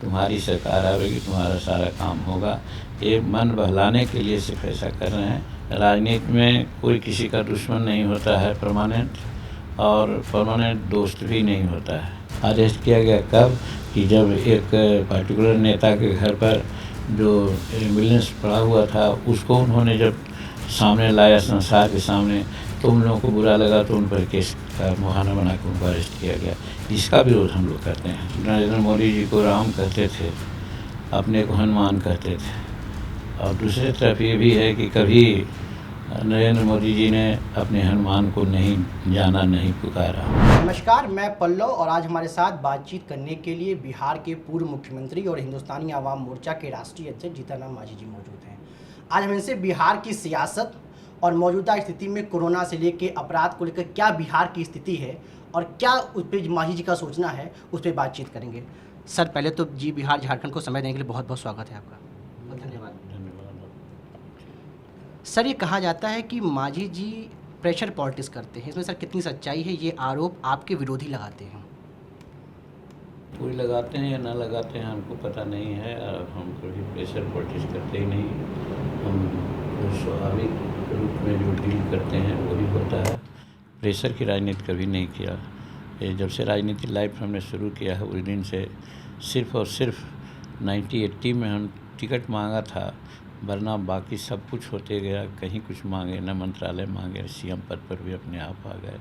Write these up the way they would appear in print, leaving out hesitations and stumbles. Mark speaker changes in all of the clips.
Speaker 1: तुम्हारी सरकार आवेगी, तुम्हारा सारा काम होगा। ये मन बहलाने के लिए सिर्फ ऐसा कर रहे हैं। राजनीति में कोई किसी का दुश्मन नहीं होता है परमानेंट, और परमानेंट दोस्त भी नहीं होता है। अरेस्ट किया गया कब कि जब एक पार्टिकुलर नेता के घर पर जो एम्बुलेंस पड़ा हुआ था उसको उन्होंने जब सामने लाया संसार के सामने, तो उन लोगों को बुरा लगा, तो उन पर केस का मुहाना बना के उनको अरेस्ट किया गया। इसका विरोध हम लोग करते हैं। नरेंद्र मोदी जी को राम कहते थे, अपने को हनुमान कहते थे, और दूसरी तरफ ये भी है कि कभी नरेंद्र मोदी जी ने अपने हनुमान को नहीं जाना, नहीं पुकारा।
Speaker 2: नमस्कार, मैं पल्लव और आज हमारे साथ बातचीत करने के लिए बिहार के पूर्व मुख्यमंत्री और हिंदुस्तानी आवाम मोर्चा के राष्ट्रीय अध्यक्ष जीतन मांझी जी मौजूद हैं। आज हम इनसे बिहार की सियासत और मौजूदा स्थिति में कोरोना से लेकर अपराध को लेकर क्या बिहार की स्थिति है और क्या उस पर मांझी जी का सोचना है, उस पर बातचीत करेंगे। सर, पहले तो जी बिहार झारखंड को समय देने के लिए बहुत बहुत स्वागत है आपका। धन्यवाद। सर, ये कहा जाता है कि मांझी जी प्रेशर पॉलिटिक्स करते हैं, इसमें सर कितनी सच्चाई है? ये आरोप आपके विरोधी लगाते हैं।
Speaker 1: कोई लगाते हैं या ना लगाते हैं हमको पता नहीं है, और हम कभी प्रेशर पॉलिटिक्स करते ही नहीं। हम जो स्वाभाविक रूप में जो डील करते हैं वही होता है। प्रेशर की राजनीति कभी नहीं किया। ये जब से राजनीति लाइफ हमने शुरू किया है उस दिन से सिर्फ और सिर्फ 1980 में हम टिकट मांगा था, वरना बाकी सब कुछ होते गया। कहीं कुछ मांगे न, मंत्रालय मांगे, सीएम पद पर भी अपने आप आ गए।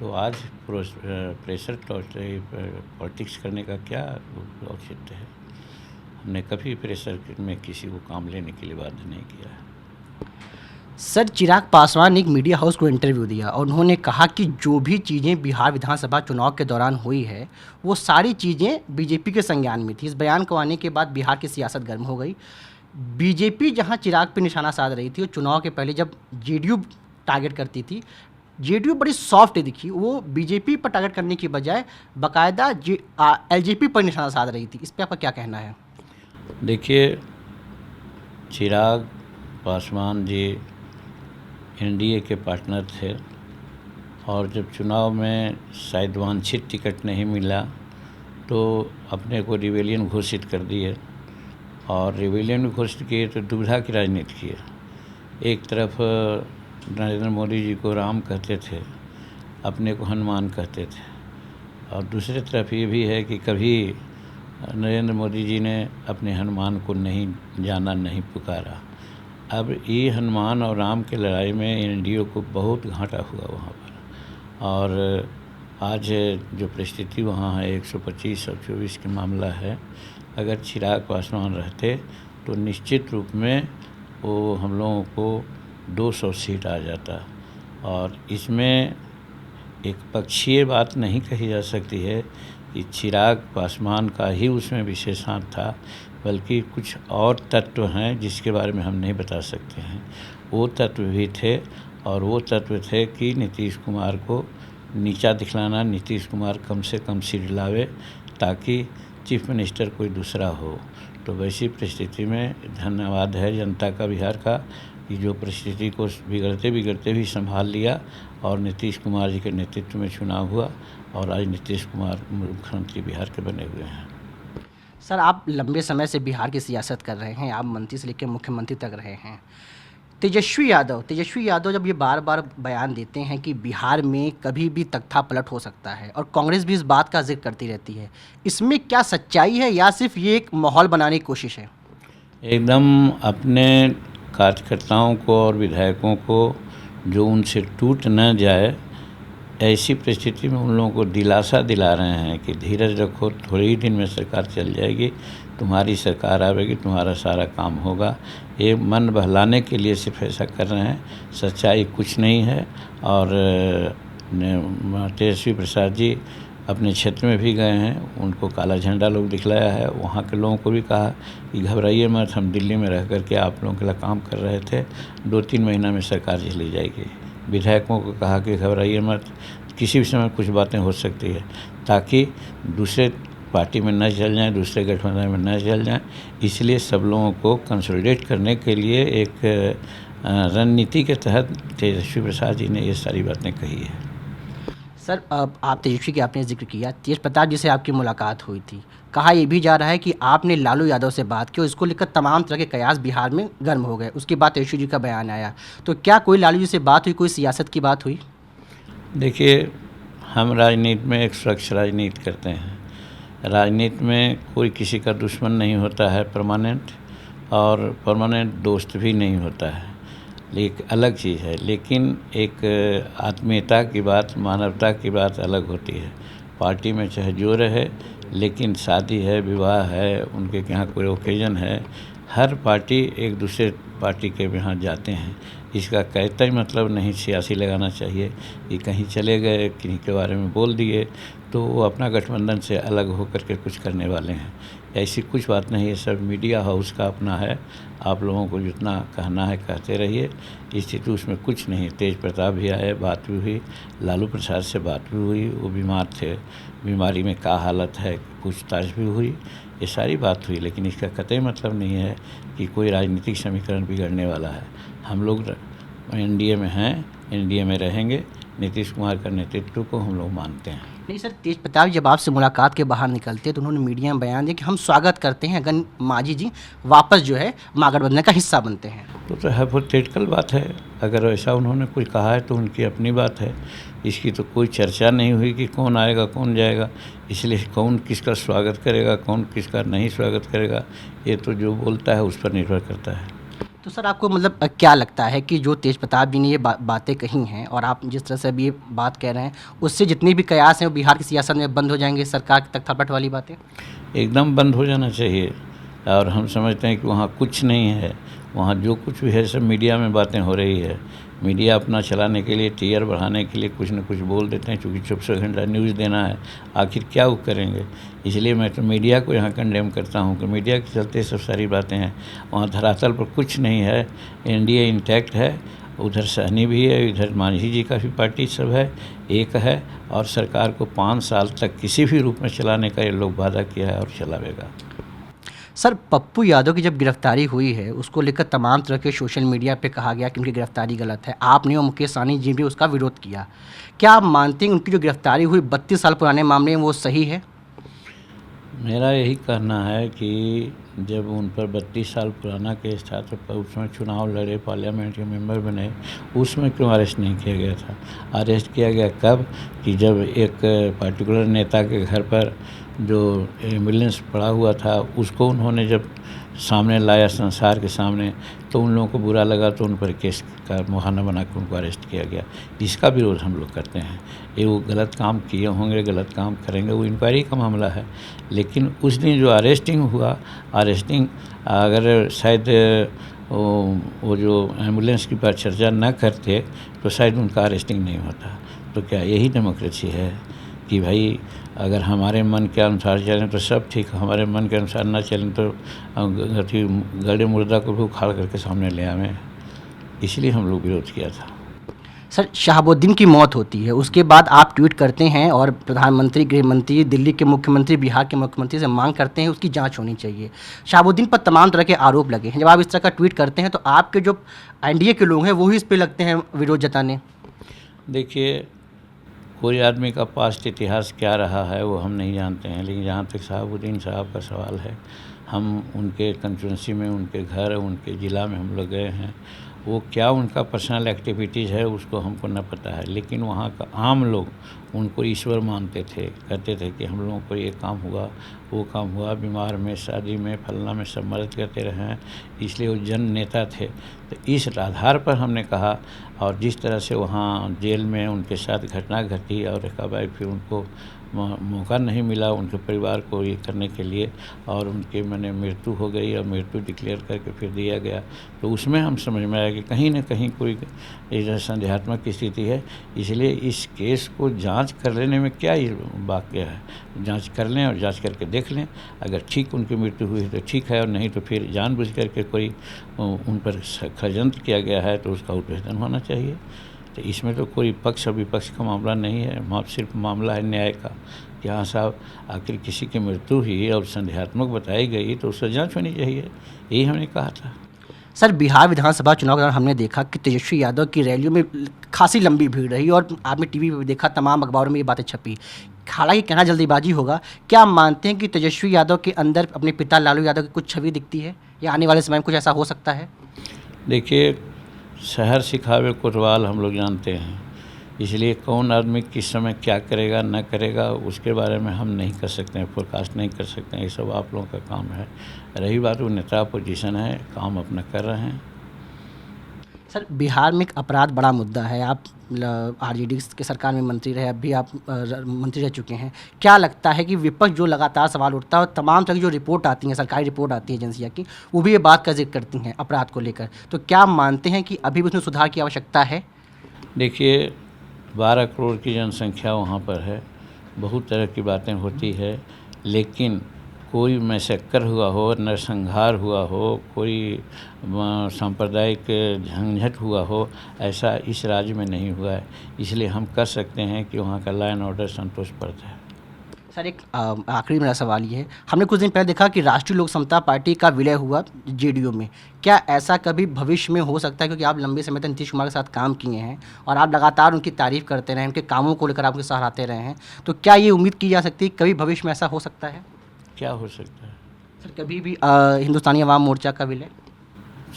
Speaker 1: तो आज प्रेशर पॉलिटिक्स करने का क्या औचित्य है? हमने कभी प्रेशर में किसी को काम लेने के लिए बाध्य नहीं किया है।
Speaker 2: सर, चिराग पासवान ने एक मीडिया हाउस को इंटरव्यू दिया और उन्होंने कहा कि जो भी चीज़ें बिहार विधानसभा चुनाव के दौरान हुई है वो सारी चीज़ें बीजेपी के संज्ञान में थी। इस बयान को आने के बाद बिहार की सियासत गर्म हो गई। बीजेपी जहां चिराग पे निशाना साध रही थी और चुनाव के पहले जब जेडीयू टारगेट करती थी, जेडीयू बड़ी सॉफ्ट दिखी। वो बीजेपी पर टारगेट करने की बजाय बाकायदा एलजेपी पर निशाना साध रही थी। इस पर आपका क्या कहना है?
Speaker 1: देखिए, चिराग पासवान जी एनडीए के पार्टनर थे, और जब चुनाव में शायद वांछित टिकट नहीं मिला तो अपने को रिबेलियन घोषित कर दिए, और रिबेलियन घोषित किए तो दुविधा की राजनीति किए। एक तरफ नरेंद्र मोदी जी को राम कहते थे, अपने को हनुमान कहते थे, और दूसरी तरफ ये भी है कि कभी नरेंद्र मोदी जी ने अपने हनुमान को नहीं जाना, नहीं पुकारा। अब ये हनुमान और राम की लड़ाई में एनडीए को बहुत घाटा हुआ वहाँ पर, और आज जो परिस्थिति वहाँ है 125 और 24 का मामला है। अगर चिराग पासवान रहते तो निश्चित रूप में वो हम लोगों को 200 सीट आ जाता, और इसमें एक पक्षीय बात नहीं कही जा सकती है कि चिराग पासवान का ही उसमें विशेष हाथ था, बल्कि कुछ और तत्व हैं जिसके बारे में हम नहीं बता सकते हैं। वो तत्व भी थे, और वो तत्व थे कि नीतीश कुमार को नीचा दिखलाना, नीतीश कुमार कम से कम सीट लावे ताकि चीफ मिनिस्टर कोई दूसरा हो। तो वैसी परिस्थिति में धन्यवाद है जनता का, बिहार का, कि जो परिस्थिति को बिगड़ते बिगड़ते भी संभाल लिया, और नीतीश कुमार जी के नेतृत्व में चुनाव हुआ, और आज नीतीश कुमार मुख्यमंत्री बिहार के बने हुए हैं।
Speaker 2: सर, आप लंबे समय से बिहार की सियासत कर रहे हैं, आप मंत्री से लेकर मुख्यमंत्री तक रहे हैं। तेजस्वी यादव जब ये बार बार बयान देते हैं कि बिहार में कभी भी तख्ता पलट हो सकता है, और कांग्रेस भी इस बात का जिक्र करती रहती है, इसमें क्या सच्चाई है या सिर्फ ये एक माहौल बनाने की कोशिश है?
Speaker 1: एकदम अपने कार्यकर्ताओं को और विधायकों को जो उनसे टूट न जाए, ऐसी परिस्थिति में उन लोगों को दिलासा दिला रहे हैं कि धीरज रखो, थोड़े ही दिन में सरकार चल जाएगी, तुम्हारी सरकार आवेगी, तुम्हारा सारा काम होगा। ये मन बहलाने के लिए सिर्फ ऐसा कर रहे हैं, सच्चाई कुछ नहीं है। और तेजस्वी प्रसाद जी अपने क्षेत्र में भी गए हैं, उनको काला झंडा लोग दिखलाया है। वहाँ के लोगों को भी कहा कि घबराइए मत, हम दिल्ली में रह कर के आप लोगों के लिए काम कर रहे थे, 2-3 महीना में सरकार चली जाएगी। विधायकों को कहा कि घबराइए मत, किसी भी समय कुछ बातें हो सकती है, ताकि दूसरे पार्टी में न चल जाएं, दूसरे गठबंधन में न चल जाएं। इसलिए सब लोगों को कंसोलिडेट करने के लिए एक रणनीति के तहत तेजस्वी प्रसाद जी ने ये सारी बातें कही है।
Speaker 2: सर, आप तेजस्वी की आपने जिक्र किया, तेज प्रताप जी से आपकी मुलाकात हुई थी, कहा यह भी जा रहा है कि आपने लालू यादव से बात की और इसको लेकर तमाम तरह के कयास बिहार में गर्म हो गए। उसके बाद तेजस्वी जी का बयान आया, तो क्या कोई लालू जी से बात हुई, कोई सियासत की बात हुई?
Speaker 1: देखिए, हम राजनीति में एक स्वच्छ राजनीति करते हैं। राजनीति में कोई किसी का दुश्मन नहीं होता है परमानेंट, और परमानेंट दोस्त भी नहीं होता है, एक अलग चीज़ है। लेकिन एक आत्मीयता की बात, मानवता की बात अलग होती है। पार्टी में चाहे जो रहे, लेकिन शादी है, विवाह है, उनके यहाँ कोई ओकेजन है, हर पार्टी एक दूसरे पार्टी के यहाँ जाते हैं। इसका कहते ही मतलब नहीं सियासी लगाना चाहिए कि कहीं चले गए, किन्हीं के बारे में बोल दिए तो वो अपना गठबंधन से अलग होकर के कुछ करने वाले हैं। ऐसी कुछ बात नहीं है, सब मीडिया हाउस का अपना है। आप लोगों को जितना कहना है कहते रहिए, स्थिति उसमें कुछ नहीं। तेज प्रताप भी आए, बात भी हुई, लालू प्रसाद से बात भी हुई, वो बीमार थे, बीमारी में क्या हालत है, पूछताछ भी हुई, ये सारी बात हुई। लेकिन इसका कतई मतलब नहीं है कि कोई राजनीतिक समीकरण बिगड़ने वाला है। हम लोग एनडीए में हैं, एनडीए में रहेंगे। नीतीश कुमार का नेतृत्व को हम लोग मानते हैं।
Speaker 2: नहीं सर, तेज प्रताप जब आपसे मुलाकात के बाहर निकलते तो उन्होंने मीडिया में बयान दिया कि हम स्वागत करते हैं अगर मांझी जी वापस जो है महागठबंधन का हिस्सा बनते हैं।
Speaker 1: तो हाइपोथेटिकल बात है। अगर ऐसा उन्होंने कुछ कहा है तो उनकी अपनी बात है। इसकी तो कोई चर्चा नहीं हुई कि कौन आएगा कौन जाएगा, इसलिए कौन किसका स्वागत करेगा कौन किसका नहीं स्वागत करेगा, ये तो जो बोलता है उस पर निर्भर करता है।
Speaker 2: तो सर आपको मतलब क्या लगता है कि जो तेज प्रताप जी ने ये बातें कही हैं और आप जिस तरह से अभी ये बात कह रहे हैं, उससे जितने भी कयास हैं वो बिहार की सियासत में बंद हो जाएंगे, सरकार तक थपट वाली बातें?
Speaker 1: एकदम बंद हो जाना चाहिए। और हम समझते हैं कि वहाँ कुछ नहीं है, वहाँ जो कुछ भी है सब मीडिया में बातें हो रही है। मीडिया अपना चलाने के लिए, टीआर बढ़ाने के लिए कुछ न कुछ बोल देते हैं, क्योंकि 24 घंटा न्यूज़ देना है। आखिर क्या वो करेंगे? इसलिए मैं तो मीडिया को यहाँ कंडेम करता हूँ कि मीडिया के चलते सब सारी बातें हैं। वहाँ धरातल पर कुछ नहीं है। एनडीए इंटैक्ट है, उधर सहनी भी है, इधर मांझी जी का भी पार्टी सब है, एक है। और सरकार को 5 साल तक किसी भी रूप में चलाने का ये लोग वादा किया है और चलावेगा।
Speaker 2: सर पप्पू यादव की जब गिरफ्तारी हुई है उसको लेकर तमाम तरह के सोशल मीडिया पे कहा गया कि उनकी गिरफ्तारी गलत है। आपने और मुकेश सहनी जी भी उसका विरोध किया। क्या आप मानते हैं उनकी जो गिरफ्तारी हुई 32 साल पुराने मामले में वो सही है?
Speaker 1: मेरा यही कहना है कि जब उन पर 32 साल पुराना केस था तो उसमें चुनाव लड़े, पार्लियामेंट के मेंबर बने, उसमें क्यों अरेस्ट नहीं किया गया था? अरेस्ट किया गया कब? कि जब एक पर्टिकुलर नेता के घर पर जो एम्बुलेंस पड़ा हुआ था उसको उन्होंने जब सामने लाया संसार के सामने, तो उन लोगों को बुरा लगा, तो उन पर केस का बहाना बना के उनको अरेस्ट किया गया। इसका विरोध हम लोग करते हैं। ये वो गलत काम किए होंगे, गलत काम करेंगे, वो इंक्वायरी का मामला है। लेकिन उस दिन जो अरेस्टिंग हुआ, अरेस्टिंग अगर शायद वो जो एम्बुलेंस की परिचर्या न करते तो शायद उनका अरेस्टिंग नहीं होता। तो क्या यही डेमोक्रेसी है कि भाई अगर हमारे मन के अनुसार चलें तो सब ठीक, हमारे मन के अनुसार ना चलें तो गड़े मुर्दा को भी उखाड़ करके सामने ले आवें? इसलिए हम लोग विरोध किया था।
Speaker 2: सर शहाबुद्दीन की मौत होती है, उसके बाद आप ट्वीट करते हैं और प्रधानमंत्री, गृह मंत्री, दिल्ली के मुख्यमंत्री, बिहार के मुख्यमंत्री से मांग करते हैं उसकी जांच होनी चाहिए। शहाबुद्दीन पर तमाम तरह के आरोप लगे हैं। जब आप इस तरह का ट्वीट करते हैं तो आपके जो एनडीए के लोग हैं वो ही इस पर लगते हैं विरोध जताने।
Speaker 1: देखिए, कोई आदमी का पास्ट इतिहास क्या रहा है वो हम नहीं जानते हैं, लेकिन जहाँ तक शहाबुद्दीन साहब का सवाल है, हम उनके कंस्टिट्यूंसी में, उनके घर, उनके ज़िला में हम लोग गए हैं। वो क्या उनका पर्सनल एक्टिविटीज़ है उसको हमको न पता है, लेकिन वहाँ का आम लोग उनको ईश्वर मानते थे, कहते थे कि हम लोगों को ये काम हुआ, वो काम हुआ, बीमार में, शादी में, फलना में सब मदद करते रहे हैं, इसलिए वो जन नेता थे। तो इस आधार पर हमने कहा, और जिस तरह से वहाँ जेल में उनके साथ घटना घटी और एकाएक फिर उनको मौका नहीं मिला उनके परिवार को ये करने के लिए, और उनके मैंने मृत्यु हो गई और मृत्यु डिक्लेयर करके फिर दिया गया, तो उसमें हम समझ में आया कि कहीं ना कहीं कोई संदेहात्मक स्थिति है। इसलिए इस केस को जांच कर लेने में क्या वाक्य है, जांच कर लें और जांच करके देख लें। अगर ठीक उनकी मृत्यु हुई तो ठीक है, और नहीं तो फिर जानबूझ करके कोई उन पर षड्यंत्र किया गया है तो उसका उद्भेदन होना चाहिए। तो इसमें तो कोई पक्ष और विपक्ष का मामला नहीं है, सिर्फ मामला है न्याय का कि हाँ साहब, आखिर किसी की मृत्यु हुई और संदेहात्मक बताई गई तो उससे जांच होनी चाहिए, यही हमने कहा था।
Speaker 2: सर बिहार विधानसभा चुनाव के दौरान हमने देखा कि तेजस्वी यादव की रैलियों में खासी लंबी भीड़ रही और आपने टीवी पर भी देखा, तमाम अखबारों में ये बातें छपी। हालांकि कहना जल्दीबाजी होगा, क्या आप मानते हैं कि तेजस्वी यादव के अंदर अपने पिता लालू यादव की कुछ छवि दिखती है, या आने वाले समय में कुछ ऐसा हो सकता है?
Speaker 1: देखिए, शहर सिखावे कोतवाल हम लोग जानते हैं, इसलिए कौन आदमी किस समय क्या करेगा न करेगा उसके बारे में हम नहीं कर सकते हैं, फोरकास्ट नहीं कर सकते हैं। ये सब आप लोगों का काम है। रही बात, वो नेता पोजीशन है, काम अपना कर रहे हैं।
Speaker 2: सर, बिहार में एक अपराध बड़ा मुद्दा है। आप आरजेडी के सरकार में मंत्री रहे, अभी आप मंत्री रह चुके हैं। क्या लगता है कि विपक्ष जो लगातार सवाल उठता है और तमाम तरह की जो रिपोर्ट आती है, सरकारी रिपोर्ट आती है एजेंसियाँ की, वो भी ये बात का जिक्र करती हैं अपराध को लेकर, तो क्या आप मानते हैं कि अभी भी उसमें सुधार की आवश्यकता है?
Speaker 1: देखिए, 12 करोड़ की जनसंख्या वहाँ पर है, बहुत तरह की बातें होती है, लेकिन कोई मैसेकर हुआ हो, नरसंहार हुआ हो, कोई सांप्रदायिक झंझट हुआ हो, ऐसा इस राज्य में नहीं हुआ है। इसलिए हम कह सकते हैं कि वहाँ का लॉ एंड ऑर्डर संतोषप्रद है।
Speaker 2: सर, एक आखिरी मेरा सवाल ये है, हमने कुछ दिन पहले देखा कि राष्ट्रीय लोक समता पार्टी का विलय हुआ जेडीयू में। क्या ऐसा कभी भविष्य में हो सकता है, क्योंकि आप लंबे समय तक नीतीश कुमार के साथ काम किए हैं और आप लगातार उनकी तारीफ करते रहे, उनके कामों को लेकर आप उनके सराहते रहे हैं, तो क्या ये उम्मीद की जा सकती है कभी भविष्य में ऐसा हो सकता है?
Speaker 1: क्या हो सकता है?
Speaker 2: सर, कभी भी हिंदुस्तानी अवाम मोर्चा का विलय?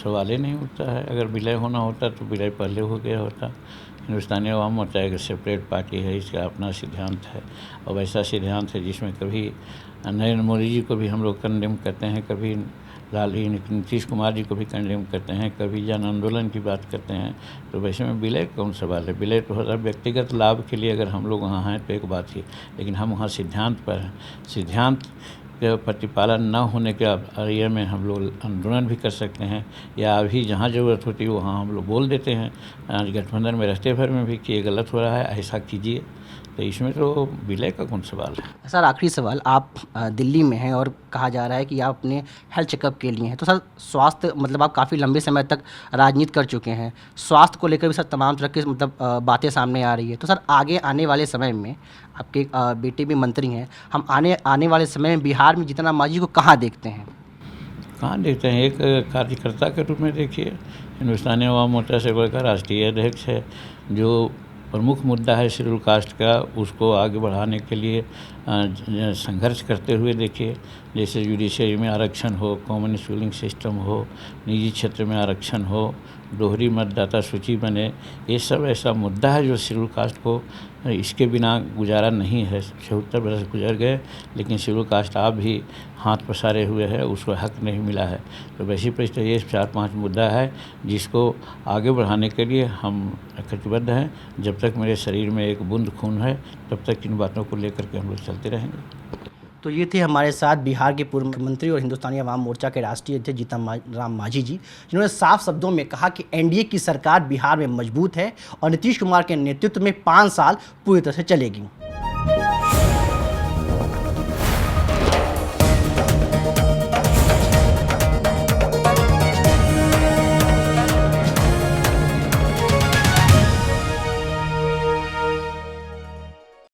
Speaker 1: सवाल ही नहीं उठता है। अगर विलय होना होता तो विलय पहले हो गया होता। हिंदुस्तानी अवाम मोर्चा एक सेपरेट पार्टी है, इसका अपना सिद्धांत है, और वैसा सिद्धांत है जिसमें कभी नरेंद्र मोदी जी को भी हम लोग कंडेम करते हैं, कभी नीतीश कुमार जी को भी कंडेम करते हैं, कभी जन आंदोलन की बात करते हैं। तो वैसे में विलय कौन सवाल है? विलय तो हर व्यक्तिगत लाभ के लिए अगर हम लोग वहाँ हैं तो एक बात ही, लेकिन हम वहाँ सिद्धांत पर हैं। सिद्धांत के प्रतिपालन न होने के एरिया में हम लोग आंदोलन भी कर सकते हैं, या अभी जहाँ ज़रूरत होती है वहाँ हम लोग बोल देते हैं गठबंधन में रहते भर में भी कि ये गलत हो रहा है, ऐसा कीजिए। तो इसमें तो विलय का कौन सवाल है?
Speaker 2: सर, आखिरी सवाल, आप दिल्ली में हैं और कहा जा रहा है कि आप अपने हेल्थ चेकअप के लिए हैं, तो सर स्वास्थ्य, मतलब आप काफ़ी लंबे समय तक राजनीति कर चुके हैं, स्वास्थ्य को लेकर भी सर तमाम तरह की मतलब बातें सामने आ रही है, तो सर आगे आने वाले समय में आपके बेटे भी मंत्री हैं, हम आने वाले समय में बिहार में जीतन राम मांझी को कहाँ देखते हैं?
Speaker 1: कहाँ देखते हैं? एक कार्यकर्ता के रूप में देखिए, हिंदुस्तानी अवाम मोर्चा से का राष्ट्रीय अध्यक्ष है। जो प्रमुख मुद्दा है शेड्यूल कास्ट का, उसको आगे बढ़ाने के लिए संघर्ष करते हुए देखिए, जैसे जुडिशरी में आरक्षण हो, कॉमन स्कूलिंग सिस्टम हो, निजी क्षेत्र में आरक्षण हो, दोहरी मतदाता सूची बने, ये सब ऐसा मुद्दा है जो शेड्यूल कास्ट को, इसके बिना गुजारा नहीं है। 76 बरस गुजर गए, लेकिन शेड्यूल कास्ट आप भी हाथ पसारे हुए है, उसको हक नहीं मिला है। तो वैसी परिस्थिति ये 4-5 मुद्दा है जिसको आगे बढ़ाने के लिए हम कटिबद्ध हैं। जब तक मेरे शरीर में एक बूंद खून है तब तक इन बातों को लेकर के हम लोग चलते रहेंगे।
Speaker 2: तो ये थे हमारे साथ बिहार के पूर्व मुख्यमंत्री और हिंदुस्तानी अवाम मोर्चा के राष्ट्रीय अध्यक्ष जीतन राम मांझी जी, जिन्होंने साफ शब्दों में कहा कि एनडीए की सरकार बिहार में मजबूत है और नीतीश कुमार के नेतृत्व में 5 साल पूरी तरह से चलेगी।